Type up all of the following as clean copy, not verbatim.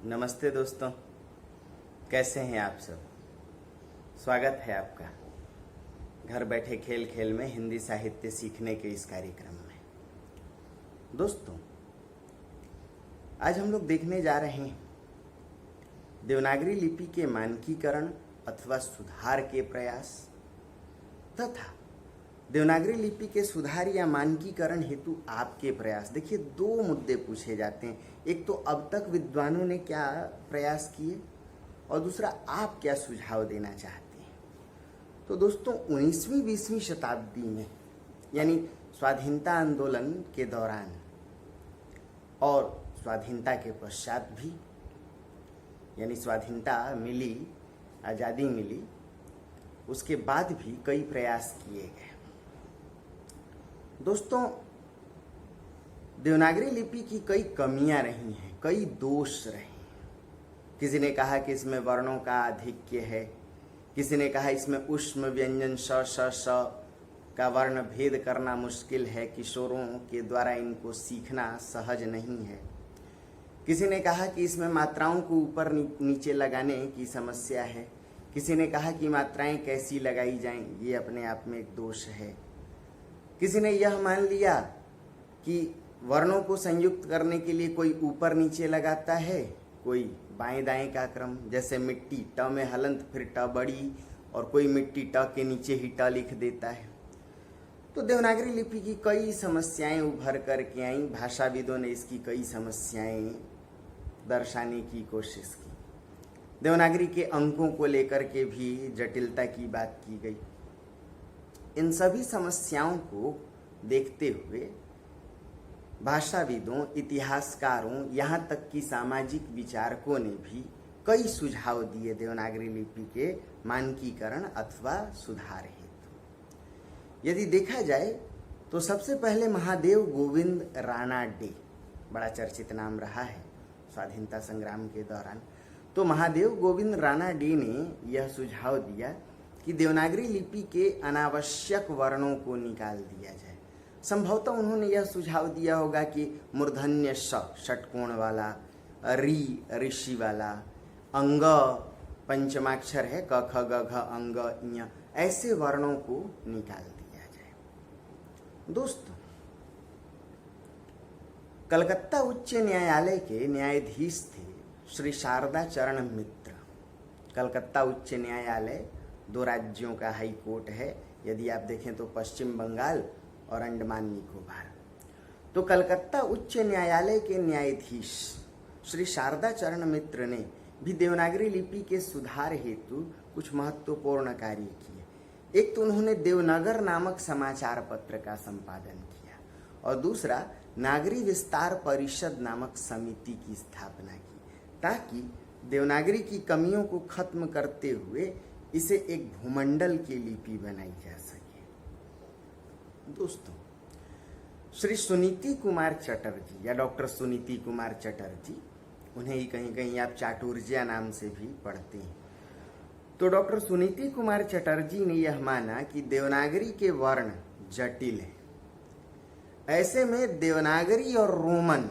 नमस्ते दोस्तों, कैसे हैं आप सब। स्वागत है आपका घर बैठे खेल खेल में हिंदी साहित्य सीखने के इस कार्यक्रम में। दोस्तों, आज हम लोग देखने जा रहे हैं देवनागरी लिपि के मानकीकरण अथवा सुधार के प्रयास तथा देवनागरी लिपि के सुधार या मानकीकरण हेतु आपके प्रयास। देखिए, दो मुद्दे पूछे जाते हैं। एक तो अब तक विद्वानों ने क्या प्रयास किए और दूसरा आप क्या सुझाव देना चाहते हैं। तो दोस्तों, 19वीं 20वीं शताब्दी में यानी स्वाधीनता आंदोलन के दौरान और स्वाधीनता के पश्चात भी, यानी स्वाधीनता मिली, आज़ादी मिली, उसके बाद भी कई प्रयास किए गए। दोस्तों, देवनागरी लिपि की कई कमियां रही हैं, कई दोष रहे। किसी ने कहा कि इसमें वर्णों का आधिक्य है, किसी ने कहा इसमें ऊष्म व्यंजन श श श का वर्ण भेद करना मुश्किल है, किशोरों के द्वारा इनको सीखना सहज नहीं है। किसी ने कहा कि इसमें मात्राओं को ऊपर नीचे लगाने की समस्या है। किसी ने कहा कि मात्राएं कैसी लगाई जाएं, ये अपने आप में एक दोष है। किसी ने यह मान लिया कि वर्णों को संयुक्त करने के लिए कोई ऊपर नीचे लगाता है, कोई बाएं दाएं का क्रम, जैसे मिट्टी ट में हलंत फिर ट बड़ी, और कोई मिट्टी ट के नीचे ही ट लिख देता है। तो देवनागरी लिपि की कई समस्याएं उभर कर के आई। भाषाविदों ने इसकी कई समस्याएं दर्शाने की कोशिश की। देवनागरी के अंकों को लेकर के भी जटिलता की बात की गई। इन सभी समस्याओं को देखते हुए भाषाविदों, इतिहासकारों, यहाँ तक कि सामाजिक विचारकों ने भी कई सुझाव दिए देवनागरी लिपि के मानकीकरण अथवा सुधार हेतु। यदि देखा जाए तो सबसे पहले महादेव गोविंद राणा डे, बड़ा चर्चित नाम रहा है स्वाधीनता संग्राम के दौरान। तो महादेव गोविंद राणा डे ने यह सुझाव दिया कि देवनागरी लिपि के अनावश्यक वर्णों को निकाल दिया जाए। संभवतः उन्होंने यह सुझाव दिया होगा कि मूर्धन्य श षटकोण वाला, री ऋषि वाला, अंग पंचमाक्षर है, क ख ग घ अंग ञ, ऐसे वर्णों को निकाल दिया जाए। दोस्तों, कलकत्ता उच्च न्यायालय के न्यायाधीश थे श्री शारदा चरण मित्र। कलकत्ता उच्च न्यायालय 2 राज्यों का हाई कोर्ट है, यदि आप देखें तो पश्चिम बंगाल और अंडमान निकोबार। तो कलकत्ता उच्च न्यायालय के न्यायाधीश श्री शारदा चरण मित्र ने भी देवनागरी लिपि के सुधार हेतु कुछ महत्वपूर्ण कार्य किए। एक तो उन्होंने देवनगर नामक समाचार पत्र का संपादन किया और दूसरा नागरी विस्तार परिषद नामक समिति की स्थापना की, ताकि देवनागरी की कमियों को खत्म करते हुए इसे एक भूमंडल की लिपि बनाई जा सके। दोस्तों, श्री सुनीति कुमार चटर्जी या डॉक्टर सुनीति कुमार चटर्जी, उन्हें ही कहीं कहीं आप चाटुर्जिया नाम से भी पढ़ते हैं। तो डॉक्टर सुनीति कुमार चटर्जी ने यह माना कि देवनागरी के वर्ण जटिल हैं। ऐसे में देवनागरी और रोमन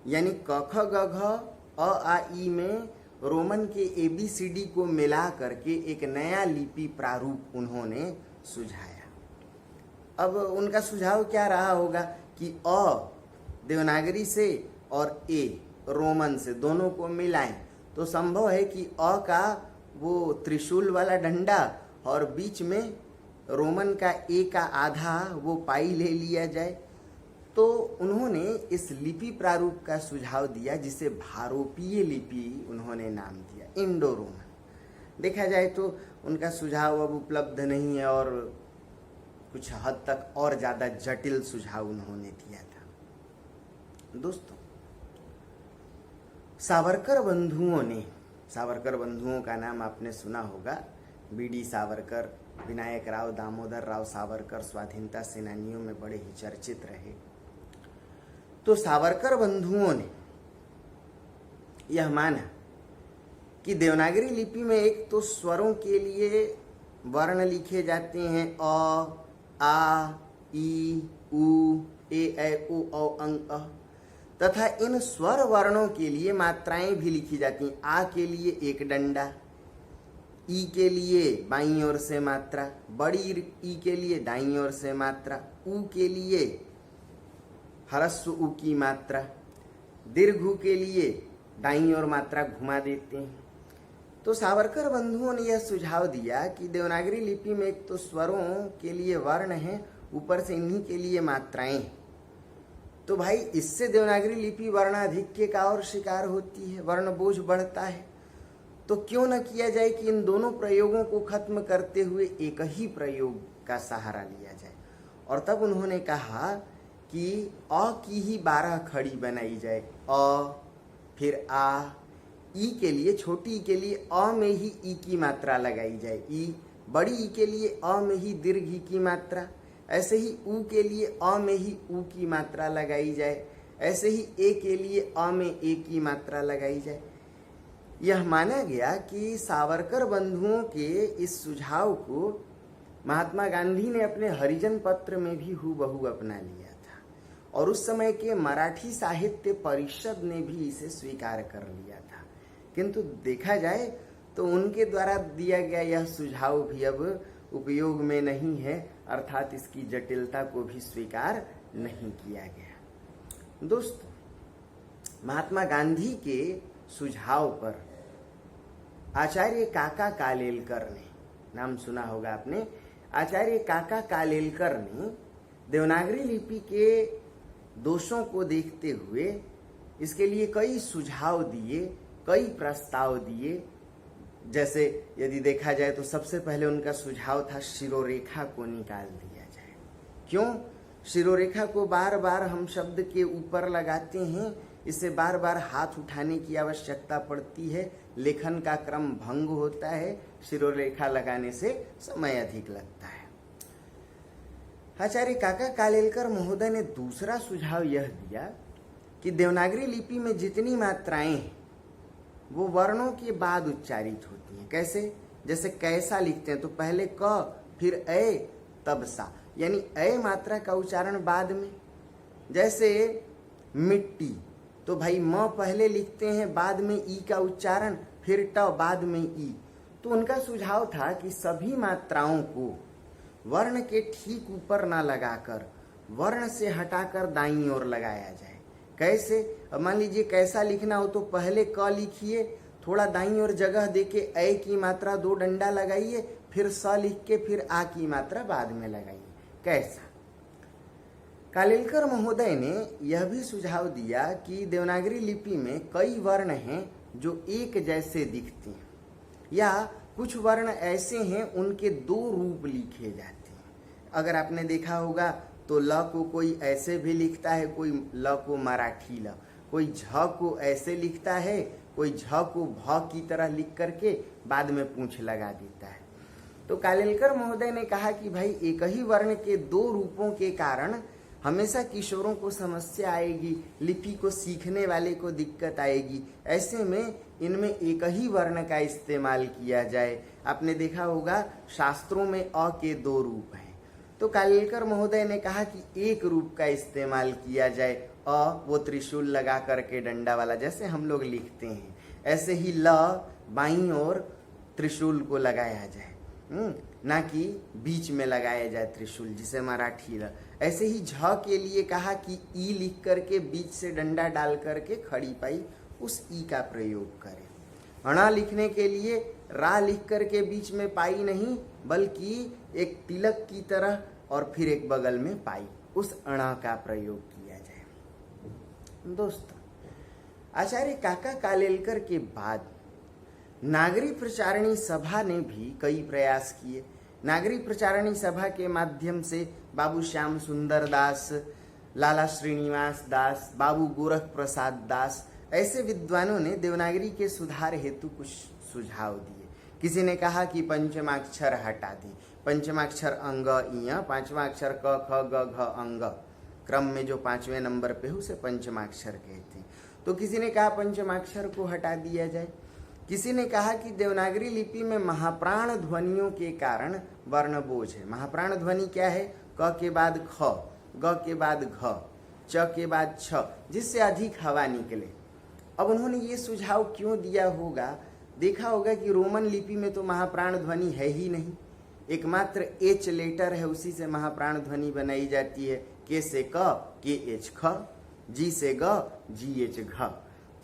यानी क ख ग घ अ आ ई में रोमन के ABCD को मिला करके एक नया लिपि प्रारूप उन्होंने सुझाया। अब उनका सुझाव क्या रहा होगा कि अ देवनागरी से और ए रोमन से दोनों को मिलाएं तो संभव है कि अ का वो त्रिशूल वाला डंडा और बीच में रोमन का ए का आधा वो पाई ले लिया जाए। तो उन्होंने इस लिपि प्रारूप का सुझाव दिया, जिसे भारोपीय लिपि उन्होंने नाम दिया, इंडो रोमन। देखा जाए तो उनका सुझाव अब उपलब्ध नहीं है और कुछ हद तक और ज़्यादा जटिल सुझाव उन्होंने दिया था। दोस्तों, सावरकर बंधुओं का नाम आपने सुना होगा। BD सावरकर, विनायक राव, दामोदर राव सावरकर स्वाधीनता सेनानियों में बड़े ही चर्चित रहे। तो सावरकर बंधुओं ने यह माना कि देवनागरी लिपि में एक तो स्वरों के लिए वर्ण लिखे जाते हैं अ, आ, ई, उ, ए, ऐ, ओ, औ, अंग, अ, तथा इन स्वर वर्णों के लिए मात्राएं भी लिखी जाती हैं। आ के लिए एक डंडा, ई के लिए बाईं ओर से मात्रा, बड़ी ई के लिए दाईं ओर से मात्रा, ऊ के लिए ह्रस्व ऊ की मात्रा, दीर्घ ऊ के लिए दाईं ओर मात्रा घुमा देते हैं। तो सावरकर बंधुओं ने यह सुझाव दिया कि देवनागरी लिपि में एक तो स्वरों के लिए वर्ण है, ऊपर से इन्हीं के लिए मात्राएं। तो भाई इससे देवनागरी लिपि वर्णाधिक्य का और शिकार होती है, वर्ण बोझ बढ़ता है। तो क्यों न किया जाए कि इन दोनों प्रयोगों को खत्म करते हुए एक ही प्रयोग का सहारा लिया जाए। और तब उन्होंने कहा कि अ की ही 12 खड़ी बनाई जाए। अ, फिर आ, ई के लिए, छोटी ई के लिए अ में ही ई की मात्रा लगाई जाए, ई, बड़ी ई के लिए अ में ही दीर्घ ई की मात्रा, ऐसे ही ऊ के लिए अ में ही ऊ की मात्रा लगाई जाए, ऐसे ही ए के लिए अ में ए की मात्रा लगाई जाए। यह माना गया कि सावरकर बंधुओं के इस सुझाव को महात्मा गांधी ने अपने हरिजन पत्र में भी हूबहू अपना लिया था और उस समय के मराठी साहित्य परिषद ने भी इसे स्वीकार कर लिया था। किंतु देखा जाए तो उनके द्वारा दिया गया यह सुझाव भी अब उपयोग में नहीं है, अर्थात इसकी जटिलता को भी स्वीकार नहीं किया गया। दोस्तों, महात्मा गांधी के सुझाव पर आचार्य काका कालेलकर ने, नाम सुना होगा आपने, आचार्य काका कालेलकर ने देवनागरी लिपि के दोषों को देखते हुए इसके लिए कई सुझाव दिए, कई प्रस्ताव दिए। जैसे यदि देखा जाए तो सबसे पहले उनका सुझाव था शिरोरेखा को निकाल दिया जाए। क्यों? शिरोरेखा को बार बार हम शब्द के ऊपर लगाते हैं, इससे बार बार हाथ उठाने की आवश्यकता पड़ती है, लेखन का क्रम भंग होता है, शिरोरेखा लगाने से समय अधिक लगता है। आचार्य काका कालेलकर महोदय ने दूसरा सुझाव यह दिया कि देवनागरी लिपि में जितनी मात्राएं हैं वो वर्णों के बाद उच्चारित होती हैं। कैसे? जैसे कैसा लिखते हैं तो पहले क, फिर ए, तब सा, यानी ए मात्रा का उच्चारण बाद में। जैसे मिट्टी, तो भाई म पहले लिखते हैं, बाद में ई का उच्चारण, फिर ट, बाद में ई। तो उनका सुझाव था कि सभी मात्राओं को वर्ण के ठीक ऊपर ना लगाकर वर्ण से हटाकर दाईं ओर लगाया जाए। कैसे? अब मान लीजिए कैसा लिखना हो तो पहले क लिखिए, थोड़ा दाईं ओर जगह देके ए की मात्रा 2 डंडा लगाइए, फिर स लिख के फिर आ की मात्रा बाद में लगाइए। कैसा? कालेलकर महोदय ने यह भी सुझाव दिया कि देवनागरी लिपि में कई वर्ण हैं जो एक जैसे दिखते हैं, या कुछ वर्ण ऐसे हैं उनके 2 रूप लिखे जाते हैं। अगर आपने देखा होगा तो ल को कोई ऐसे भी लिखता है, कोई ल को मराठी ल, कोई झ को ऐसे लिखता है, कोई झ को भ की तरह लिख करके बाद में पूंछ लगा देता है। तो कालेलकर महोदय ने कहा कि भाई एक ही वर्ण के 2 रूपों के कारण हमेशा किशोरों को समस्या आएगी, लिपि को सीखने वाले को दिक्कत आएगी। ऐसे में इनमें एक ही वर्ण का इस्तेमाल किया जाए। आपने देखा होगा शास्त्रों में अ के 2 रूप हैं, तो कालेलकर महोदय ने कहा कि एक रूप का इस्तेमाल किया जाए। अ वो त्रिशूल लगा करके डंडा वाला जैसे हम लोग लिखते हैं, ऐसे ही ल बाईं ओर त्रिशूल को लगाया जाए, ना कि बीच में लगाया जाए त्रिशूल, जिसे मराठी ल। ऐसे ही झ के लिए कहा कि ई लिख करके बीच से डंडा डाल करके खड़ी पाई उस ई का प्रयोग करें। अणा लिखने के लिए रा लिख करके बीच में पाई नहीं, बल्कि एक तिलक की तरह और फिर एक बगल में पाई, उस अणा का प्रयोग किया जाए। दोस्तों, आचार्य काका कालेलकर के बाद नागरी प्रचारणी सभा ने भी कई प्रयास किए। नागरी प्रचारणी सभा के माध्यम से बाबू श्याम सुंदर दास, लाला श्रीनिवास दास, बाबू गोरख प्रसाद दास, ऐसे विद्वानों ने देवनागरी के सुधार हेतु कुछ सुझाव दिए। किसी ने कहा कि पंचमाक्षर हटा दें, पंचमाक्षर अंग इया, 5वां अक्षर क ख ग घ अंग, क्रम में जो 5वें नंबर पे हो उसे पंचमाक्षर कहते हैं। तो किसी ने कहा पंचमाक्षर को हटा दिया जाए। किसी ने कहा कि देवनागरी लिपि में महाप्राण ध्वनियों के कारण वर्ण बोझ है। महाप्राण ध्वनि क्या है? क के बाद ख, ग के बाद घ, च के बाद छ, जिससे अधिक हवा निकले। अब उन्होंने ये सुझाव क्यों दिया होगा? देखा होगा कि रोमन लिपि में तो महाप्राण ध्वनि है ही नहीं, एकमात्र एच लेटर है, उसी से महाप्राण ध्वनि बनाई जाती है। के से क, के एच ख, जी से ग, जी एच घ।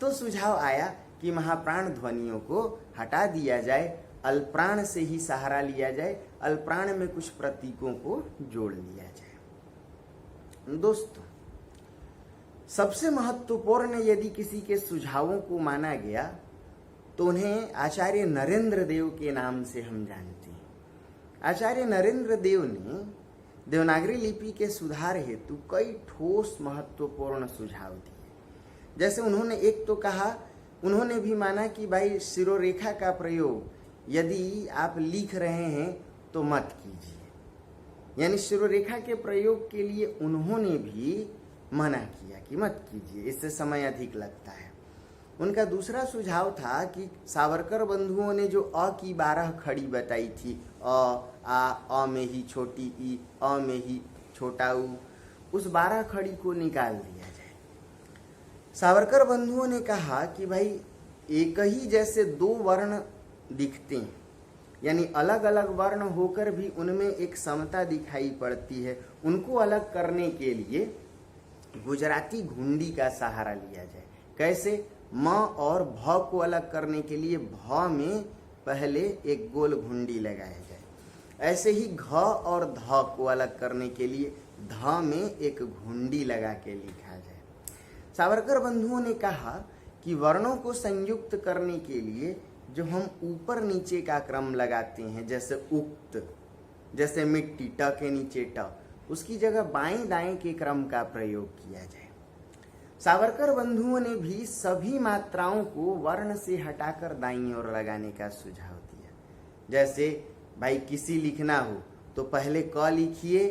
तो सुझाव आया कि महाप्राण ध्वनियों को हटा दिया जाए, अल्प्राण से ही सहारा लिया जाए, अल्प्राण में कुछ प्रतीकों को जोड़ लिया जाए। दोस्तों, सबसे महत्वपूर्ण यदि किसी के सुझावों को माना गया तो उन्हें आचार्य नरेंद्र देव के नाम से हम जानते हैं। आचार्य नरेंद्र देव ने देवनागरी लिपि के सुधार हेतु कई ठोस महत्वपूर्ण सुझाव दिए। जैसे उन्होंने एक तो कहा, उन्होंने भी माना कि भाई शिरोरेखा का प्रयोग यदि आप लिख रहे हैं तो मत कीजिए, यानी शिरोरेखा के प्रयोग के लिए उन्होंने भी मना किया कि मत कीजिए, इससे समय अधिक लगता है। उनका दूसरा सुझाव था कि सावरकर बंधुओं ने जो अ की 12 खड़ी बताई थी, अ में ही छोटी ई, अ में ही छोटा उ, उस 12 खड़ी को निकाल दिया जाए। सावरकर बंधुओं ने कहा कि भाई एक ही जैसे दो वर्ण दिखते हैं, यानी अलग अलग वर्ण होकर भी उनमें एक समता दिखाई पड़ती है, उनको अलग करने के लिए गुजराती घुंडी का सहारा लिया जाए। कैसे? म और भ को अलग करने के लिए भ में पहले एक गोल घुंडी लगाया जाए, ऐसे ही घ और ध को अलग करने के लिए ध में एक घुंडी लगा के लिखा जाए। सावरकर बंधुओं ने कहा कि वर्णों को संयुक्त करने के लिए जो हम ऊपर नीचे का क्रम लगाते हैं, जैसे उक्त, जैसे मिट्टी ट के नीचे ट, उसकी जगह बाएं दाएं के क्रम का प्रयोग किया जाए। सावरकर बंधुओं ने भी सभी मात्राओं को वर्ण से हटाकर दाईं ओर लगाने का सुझाव दिया। जैसे भाई किसी लिखना हो तो पहले क लिखिए,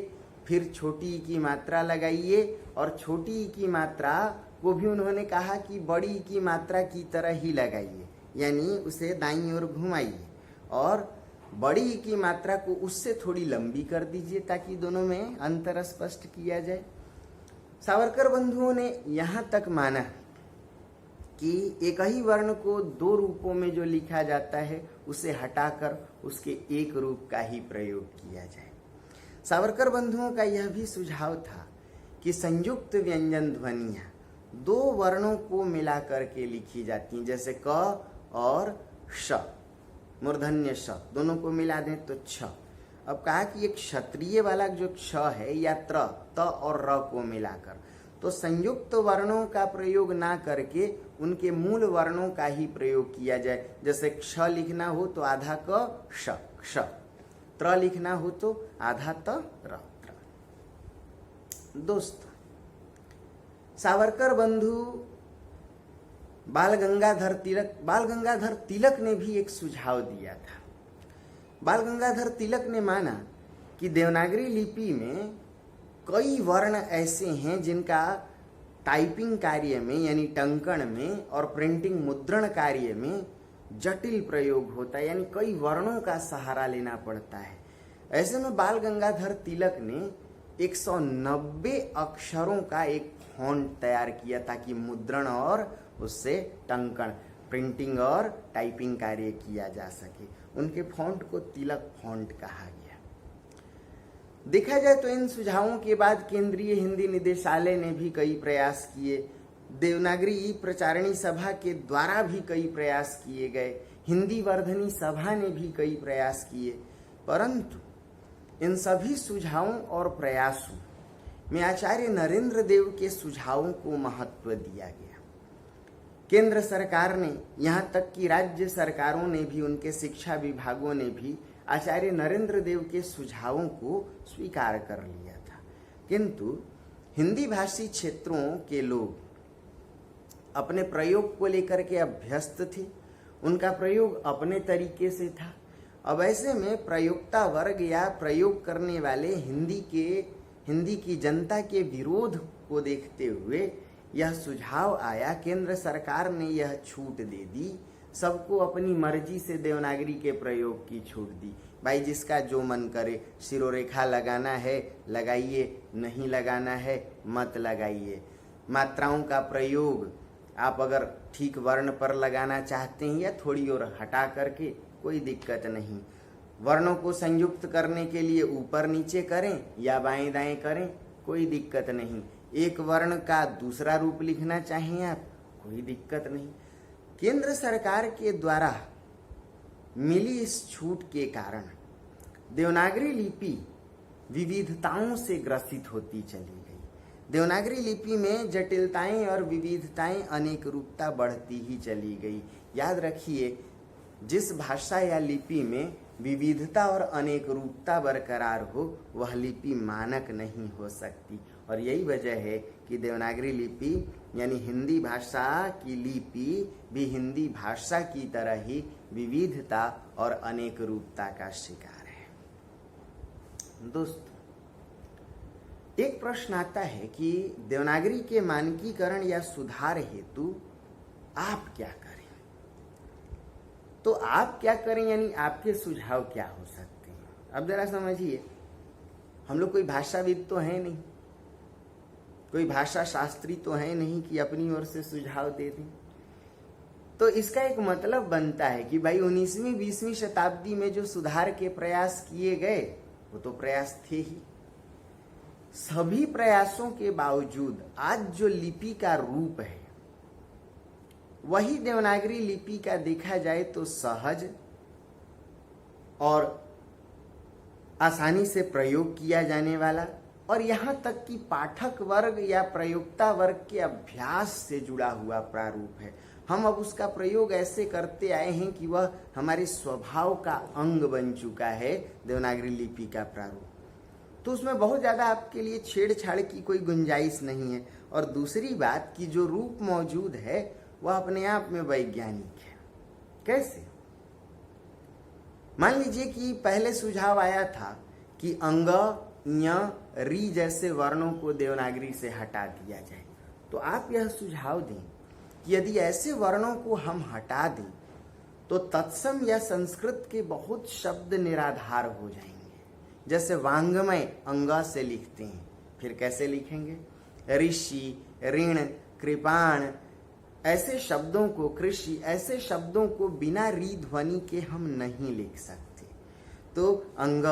फिर छोटी ई की मात्रा लगाइए, और छोटी ई की मात्रा को भी उन्होंने कहा कि बड़ी ई की मात्रा की तरह ही लगाइए, यानी उसे दाईं ओर घुमाइए, और बड़ी ई की मात्रा को उससे थोड़ी लंबी कर दीजिए ताकि दोनों में अंतर स्पष्ट किया जाए। सावरकर बंधुओं ने यहाँ तक माना कि एक ही वर्ण को दो रूपों में जो लिखा जाता है उसे हटाकर उसके एक रूप का ही प्रयोग किया जाए। सावरकर बंधुओं का यह भी सुझाव था कि संयुक्त व्यंजन ध्वनियाँ दो वर्णों को मिलाकर के लिखी जाती हैं, जैसे क और श, मूर्धन्य श, दोनों को मिला दें तो छ। अब कहा कि एक क्षत्रिय वाला जो क्ष है या त्र, त और र को मिलाकर, तो संयुक्त वर्णों का प्रयोग ना करके उनके मूल वर्णों का ही प्रयोग किया जाए। जैसे क्ष लिखना हो तो आधा क श, क्ष, त्र लिखना हो तो आधा त र, त्र। दोस्तों, सावरकर बंधु बाल गंगाधर तिलक ने भी एक सुझाव दिया था। बाल गंगाधर तिलक ने माना कि देवनागरी लिपि में कई वर्ण ऐसे हैं जिनका टाइपिंग कार्य में, यानी टंकण में और प्रिंटिंग मुद्रण कार्य में जटिल प्रयोग होता है, यानी कई वर्णों का सहारा लेना पड़ता है। ऐसे में बाल गंगाधर तिलक ने 190 अक्षरों का एक फॉन्ट तैयार किया ताकि मुद्रण और उससे टंकण, प्रिंटिंग और टाइपिंग कार्य किया जा सके। उनके फॉन्ट को तिलक फॉन्ट कहा गया। देखा जाए तो इन सुझावों के बाद केंद्रीय हिंदी निदेशालय ने भी कई प्रयास किए, देवनागरी ई प्रचारणी सभा के द्वारा भी कई प्रयास किए गए, हिंदी वर्धनी सभा ने भी कई प्रयास किए, परंतु इन सभी सुझावों और प्रयासों में आचार्य नरेंद्र देव के सुझावों को महत्व दिया गया। केंद्र सरकार ने, यहाँ तक कि राज्य सरकारों ने भी, उनके शिक्षा विभागों ने भी आचार्य नरेंद्र देव के सुझावों को स्वीकार कर लिया था, किंतु हिंदी भाषी क्षेत्रों के लोग अपने प्रयोग को लेकर के अभ्यस्त थे, उनका प्रयोग अपने तरीके से था। अब ऐसे में प्रयोक्ता वर्ग या प्रयोग करने वाले हिंदी की जनता के विरोध को देखते हुए यह सुझाव आया, केंद्र सरकार ने यह छूट दे दी सबको अपनी मर्जी से देवनागरी के प्रयोग की छूट दी। भाई जिसका जो मन करे, शिरोरेखा लगाना है लगाइए, नहीं लगाना है मत लगाइए। मात्राओं का प्रयोग आप अगर ठीक वर्ण पर लगाना चाहते हैं या थोड़ी और हटा करके, कोई दिक्कत नहीं। वर्णों को संयुक्त करने के लिए ऊपर नीचे करें या बाएं दाएं करें, कोई दिक्कत नहीं। एक वर्ण का दूसरा रूप लिखना चाहें आप, कोई दिक्कत नहीं। केंद्र सरकार के द्वारा मिली इस छूट के कारण देवनागरी लिपि विविधताओं से ग्रसित होती चली गई। देवनागरी लिपि में जटिलताएं और विविधताएं, अनेक रूपता बढ़ती ही चली गई। याद रखिए, जिस भाषा या लिपि में विविधता और अनेक रूपता बरकरार हो वह लिपि मानक नहीं हो सकती। और यही वजह है कि देवनागरी लिपि यानी हिंदी भाषा की लिपि भी हिंदी भाषा की तरह ही विविधता और अनेक रूपता का शिकार है। दोस्तों, एक प्रश्न आता है कि देवनागरी के मानकीकरण या सुधार हेतु आप क्या करें। तो आप क्या करें यानी आपके सुझाव क्या हो सकते हैं। अब जरा समझिए, हम लोग कोई भाषाविद तो है नहीं, कोई भाषा शास्त्री तो है नहीं कि अपनी ओर से सुझाव दे दें। तो इसका एक मतलब बनता है कि भाई 19वीं 20वीं शताब्दी में जो सुधार के प्रयास किए गए वो तो प्रयास थे ही। सभी प्रयासों के बावजूद आज जो लिपि का रूप है वही देवनागरी लिपि का देखा जाए तो सहज और आसानी से प्रयोग किया जाने वाला, और यहाँ तक कि पाठक वर्ग या प्रयोक्ता वर्ग के अभ्यास से जुड़ा हुआ प्रारूप है। हम अब उसका प्रयोग ऐसे करते आए हैं कि वह हमारे स्वभाव का अंग बन चुका है, देवनागरी लिपि का प्रारूप। तो उसमें बहुत ज़्यादा आपके लिए छेड़छाड़ की कोई गुंजाइश नहीं है। और दूसरी बात कि जो रूप मौजूद है वह अपने आप में वैज्ञानिक है। कैसे? मान लीजिए कि पहले सुझाव आया था कि अंग, ञ, री जैसे वर्णों को देवनागरी से हटा दिया जाए। तो आप यह सुझाव दें कि यदि ऐसे वर्णों को हम हटा दें तो तत्सम या संस्कृत के बहुत शब्द निराधार हो जाएंगे। जैसे वांग्मय अंग से लिखते हैं, फिर कैसे लिखेंगे? ऋषि, ऋण, कृपाण ऐसे शब्दों को, कृषि ऐसे शब्दों को बिना री ध्वनि के हम नहीं लिख सकते। तो अंग,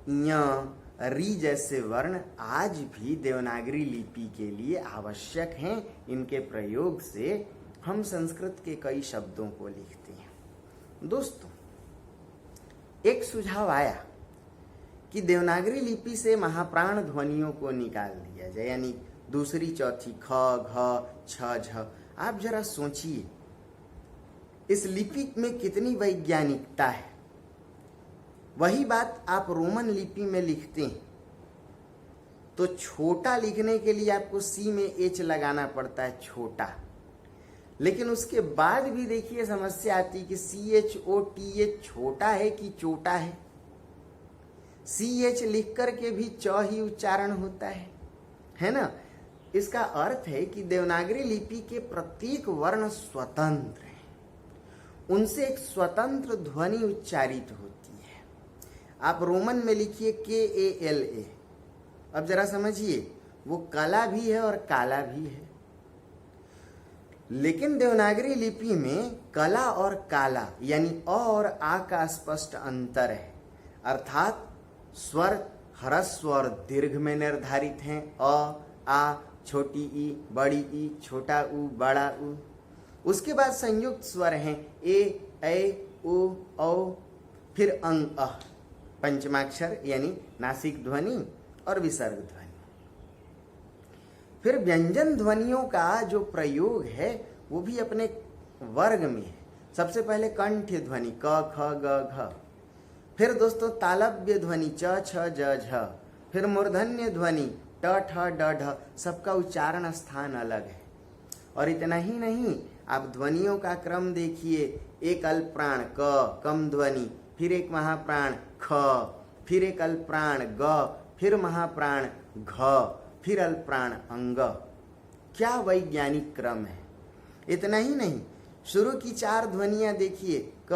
ञ, री जैसे वर्ण आज भी देवनागरी लिपि के लिए आवश्यक हैं। इनके प्रयोग से हम संस्कृत के कई शब्दों को लिखते हैं। दोस्तों, एक सुझाव आया कि देवनागरी लिपि से महाप्राण ध्वनियों को निकाल दिया जाए, यानी दूसरी, चौथी, ख, घ, छ, झ। आप जरा सोचिए, इस लिपि में कितनी वैज्ञानिकता है। वही बात आप रोमन लिपि में लिखते हैं तो छोटा लिखने के लिए आपको सी में एच लगाना पड़ता है, छोटा। लेकिन उसके बाद भी देखिए समस्या आती है कि CHOTH छोटा है कि चोटा है। CH लिख करके भी च ही उच्चारण होता है ना। इसका अर्थ है कि देवनागरी लिपि के प्रत्येक वर्ण स्वतंत्र है, उनसे एक स्वतंत्र ध्वनि उच्चारित होती है। आप रोमन में लिखिए KALA। अब जरा समझिए, वो कला भी है और काला भी है। लेकिन देवनागरी लिपि में कला और काला यानी अ और आ का स्पष्ट अंतर है। अर्थात स्वर ह्रस्व और दीर्घ में निर्धारित हैं। अ, आ, छोटी ई, बड़ी ई, छोटा उ, बड़ा उ। उसके बाद संयुक्त स्वर हैं ए, ऐ, उ, औ, फिर अंग अ, पंचमाक्षर यानी नासिक ध्वनि और विसर्ग ध्वनि। फिर व्यंजन ध्वनियों का जो प्रयोग है वो भी अपने वर्ग में है। सबसे पहले कंठ ध्वनि क, ख, ग, घ। फिर दोस्तों तालव्य ध्वनि च, छ, ज, झ। फिर मूर्धन्य ध्वनि ट, ठ, ड, ढ। सबका उच्चारण स्थान अलग है। और इतना ही नहीं, आप ध्वनियों का क्रम देखिए। एक अल्प प्राण क, कम ध्वनि, फिर एक महाप्राण ख, फिर एक अल्प प्राण ग, फिर महाप्राण घ, फिर अल्प प्राण अंग। क्या वैज्ञानिक क्रम है। इतना ही नहीं, शुरू की 4 ध्वनियां देखिए, क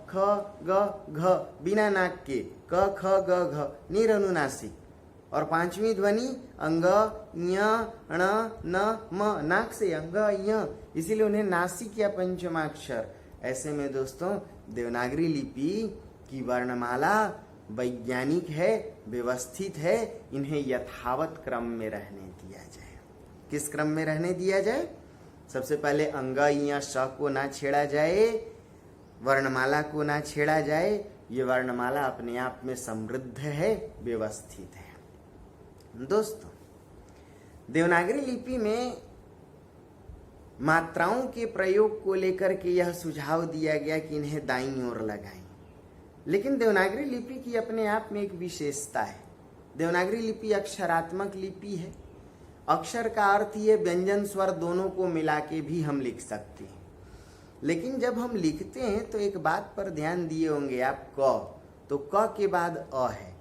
ख ग घ, बिना नाक के, क ख ग घ, निरनुनासिक। और 5वीं ध्वनि अंग य ण न म, नाक से अंग य, इसीलिए उन्हें नासिक या पंचमाक्षर। ऐसे में दोस्तों देवनागरी लिपि की वर्णमाला वैज्ञानिक है, व्यवस्थित है, इन्हें यथावत क्रम में रहने दिया जाए। किस क्रम में रहने दिया जाए? सबसे पहले अंग या श को ना छेड़ा जाए, वर्णमाला को ना छेड़ा जाए। ये वर्णमाला अपने आप में समृद्ध है, व्यवस्थित है। दोस्तों देवनागरी लिपि में मात्राओं के प्रयोग को लेकर के यह सुझाव दिया गया कि इन्हें दाईं ओर लगाएं। लेकिन देवनागरी लिपि की अपने आप में एक विशेषता है। देवनागरी लिपि अक्षरात्मक लिपि है। अक्षर का अर्थ ये व्यंजन स्वर दोनों को मिला के भी हम लिख सकते हैं। लेकिन जब हम लिखते हैं तो एक बात पर ध्यान दिए होंगे आप, क, तो क के बाद अ है,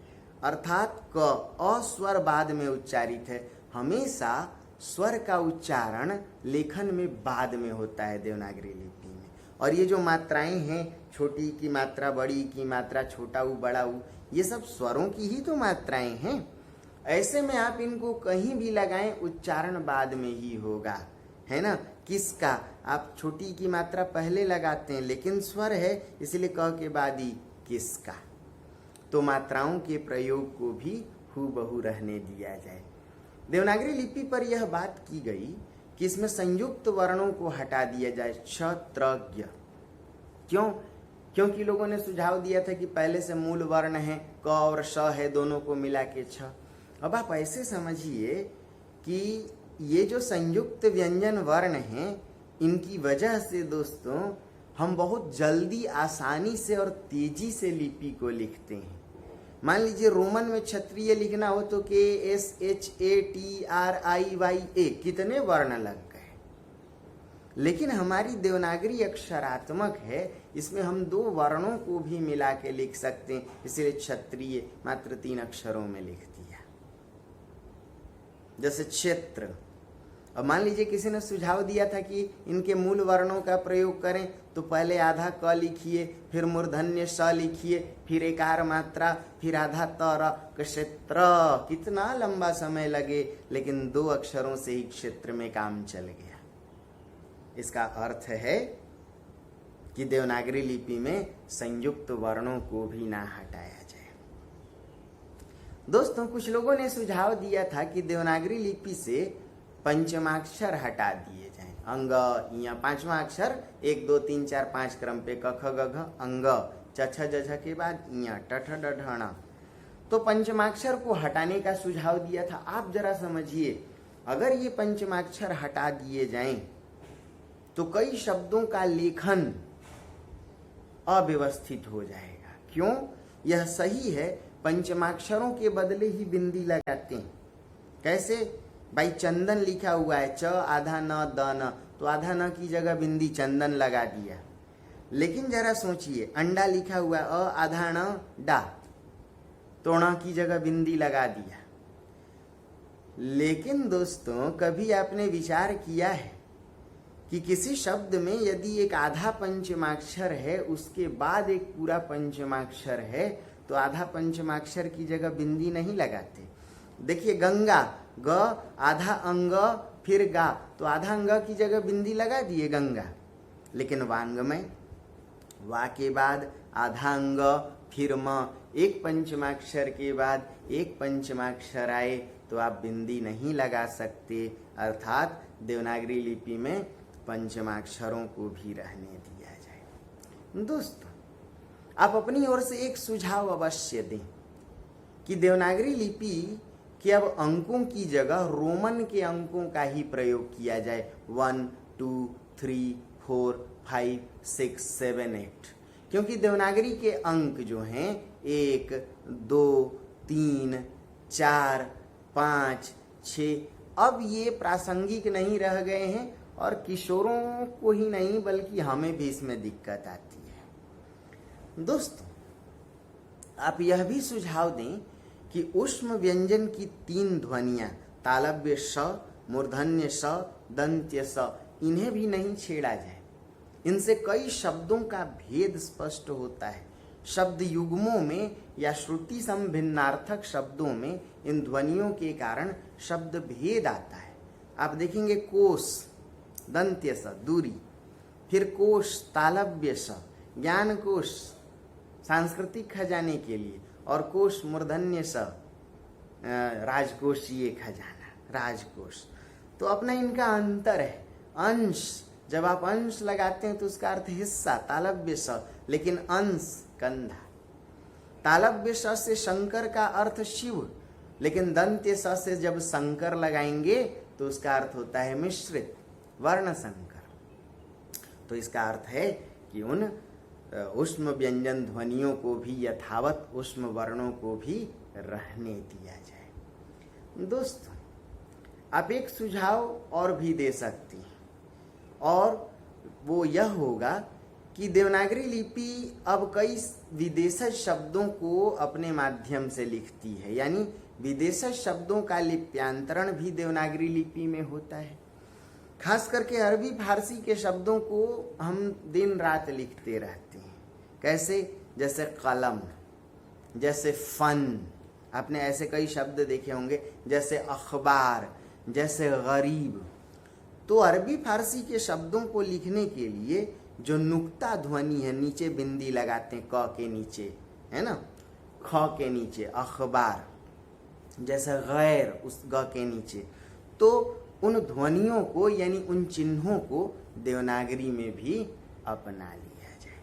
अर्थात क अ स्वर बाद में उच्चारित है। हमेशा स्वर का उच्चारण लेखन में बाद में होता है देवनागरी लिपि में। और ये जो मात्राएं हैं, छोटी की मात्रा, बड़ी की मात्रा, छोटा ऊ बड़ा ऊ, ये सब स्वरों की ही तो मात्राएं हैं। ऐसे में आप इनको कहीं भी लगाएं, उच्चारण बाद में ही होगा, है ना। किसका, आप छोटी की मात्रा पहले लगाते हैं, लेकिन स्वर है इसलिए क के बाद ही किसका। तो मात्राओं के प्रयोग को भी हूबहू रहने दिया जाए। देवनागरी लिपि पर यह बात की गई कि इसमें संयुक्त वर्णों को हटा दिया जाए, छ त्र ज्ञ। क्यों? क्योंकि लोगों ने सुझाव दिया था कि पहले से मूल वर्ण है, क और श है, दोनों को मिला के छ। अब आप ऐसे समझिए कि ये जो संयुक्त व्यंजन वर्ण हैं, इनकी वजह से दोस्तों हम बहुत जल्दी, आसानी से और तेजी से लिपि को लिखते हैं। मान लीजिए रोमन में क्षत्रिय लिखना हो तो KSHATRIYA कितने वर्ण लग गए। लेकिन हमारी देवनागरी अक्षरात्मक है, इसमें हम 2 वर्णों को भी मिला के लिख सकते हैं, इसलिए क्षत्रिय मात्र 3 अक्षरों में लिख दिया। जैसे क्षेत्र। अब मान लीजिए किसी ने सुझाव दिया था कि इनके मूल वर्णों का प्रयोग करें, तो पहले आधा क लिखिए, फिर मूर्धन्य स लिखिए, फिर एकार मात्रा, फिर आधा तर, क्षेत्र। कितना लंबा समय लगे, लेकिन 2 अक्षरों से ही क्षेत्र में काम चल गया। इसका अर्थ है कि देवनागरी लिपि में संयुक्त वर्णों को भी ना हटाया जाए। दोस्तों कुछ लोगों ने सुझाव दिया था कि देवनागरी लिपि से पंचमाक्षर हटा दिए जाएं। अंग या 5वां अक्षर 1 2 3 4 5 क्रम पे क ख ग घ, अंग च छ ज झ के बाद या ट ठ ड ढ ण, तो पंचमाक्षर को हटाने का सुझाव दिया था। आप जरा समझिए, अगर ये पंचमाक्षर हटा दिए जाएं तो कई शब्दों का लेखन अव्यवस्थित हो जाएगा। क्यों? यह सही है, पंचमाक्षरों के बदले ही बिंदी लगाते हैं। कैसे? भाई चंदन लिखा हुआ है, च आधा न द न, तो आधा न की जगह बिंदी चंदन लगा दिया। लेकिन जरा सोचिए, अंडा लिखा हुआ है, अ आधा न डा, तो ण की जगह बिंदी लगा दिया। लेकिन दोस्तों कभी आपने विचार किया है कि किसी शब्द में यदि एक आधा पंचमाक्षर है, उसके बाद एक पूरा पंचमाक्षर है, तो आधा पंचमाक्षर की जगह बिंदी नहीं लगाते। देखिए गंगा, ग आधा अंग फिर गा, तो आधा अंग की जगह बिंदी लगा दिए गंगा। लेकिन वांग्मय, वा के बाद आधा अंग फिर म, एक पंचमाक्षर के बाद एक पंचमाक्षर आए तो आप बिंदी नहीं लगा सकते। अर्थात देवनागरी लिपि में पंचमाक्षरों को भी रहने दिया जाए। दोस्तों आप अपनी ओर से एक सुझाव अवश्य दें कि देवनागरी लिपि कि अब अंकों की जगह रोमन के अंकों का ही प्रयोग किया जाए। 1 2 3 4 5 6 7 8, क्योंकि देवनागरी के अंक जो हैं 1 2 3 4 5 6 अब ये प्रासंगिक नहीं रह गए हैं, और किशोरों को ही नहीं बल्कि हमें भी इसमें दिक्कत आती है। दोस्तों आप यह भी सुझाव दें कि ऊष्म व्यंजन की 3 ध्वनियां तालव्य श, मूर्धन्य स, दंत्य स, इन्हें भी नहीं छेड़ा जाए। इनसे कई शब्दों का भेद स्पष्ट होता है। शब्द युग्मों में या श्रुति सम भिन्नार्थक शब्दों में इन ध्वनियों के कारण शब्द भेद आता है। आप देखेंगे कोश दंत्य स दूरी, फिर कोश तालव्य स ज्ञान कोश सांस्कृतिक खजाने के लिए, और कोश मूर्धन्य स राजकोषीय खजाना राजकोष। तो अपना इनका अंतर है। अंश, जब आप अंश लगाते हैं तो उसका अर्थ हिस्सा तालव्य स, लेकिन अंश कंधा। तालव्य स से शंकर का अर्थ शिव, लेकिन दंत्य स से जब शंकर लगाएंगे तो उसका अर्थ होता है मिश्रित वर्ण संकर। तो इसका अर्थ है कि उन ऊष्म व्यंजन ध्वनियों को भी यथावत ऊष्म वर्णों को भी रहने दिया जाए। दोस्तों, आप एक सुझाव और भी दे सकती हैं, और वो यह होगा कि देवनागरी लिपि अब कई विदेशज शब्दों को अपने माध्यम से लिखती है, यानी विदेशज शब्दों का लिप्यांतरण भी देवनागरी लिपि में होता है। खास करके अरबी फारसी के शब्दों को हम दिन रात लिखते रहते हैं। कैसे? जैसे कलम, जैसे फन, आपने ऐसे कई शब्द देखे होंगे, जैसे अखबार, जैसे गरीब। तो अरबी फारसी के शब्दों को लिखने के लिए जो नुक्ता ध्वनि है, नीचे बिंदी लगाते हैं क के नीचे, है ना, ख के नीचे अखबार, जैसे गैर उस ग के नीचे, तो उन ध्वनियों को यानी उन चिन्हों को देवनागरी में भी अपना लिया जाए।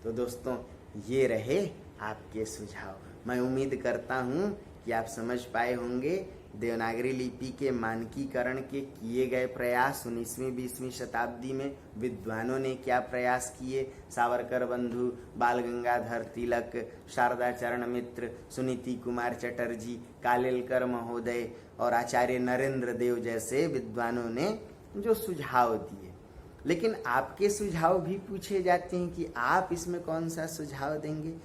तो दोस्तों, ये रहे आपके सुझाव। मैं उम्मीद करता हूँ कि आप समझ पाए होंगे देवनागरी लिपि के मानकीकरण के किए गए प्रयास। 19वीं-20वीं शताब्दी में विद्वानों ने क्या प्रयास किए। सावरकर बंधु, बाल गंगाधर तिलक, शारदा चरण मित्र, सुनीति कुमार चटर्जी, कालेलकर महोदय और आचार्य नरेंद्र देव जैसे विद्वानों ने जो सुझाव दिए। लेकिन आपके सुझाव भी पूछे जाते हैं कि आप इसमें कौन सा सुझाव देंगे।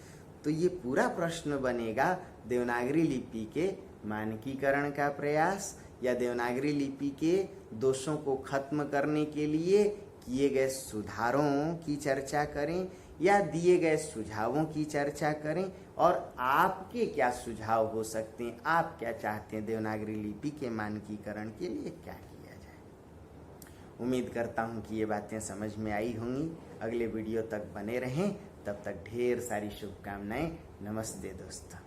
तो ये पूरा प्रश्न बनेगा देवनागरी लिपि के मानकीकरण का प्रयास, या देवनागरी लिपि के दोषों को खत्म करने के लिए किए गए सुधारों की चर्चा करें, या दिए गए सुझावों की चर्चा करें, और आपके क्या सुझाव हो सकते हैं, आप क्या चाहते हैं देवनागरी लिपि के मानकीकरण के लिए क्या किया जाए। उम्मीद करता हूं कि ये बातें समझ में आई होंगी। अगले वीडियो तक बने रहें, तब तक ढेर सारी शुभकामनाएं। नमस्ते दोस्तों।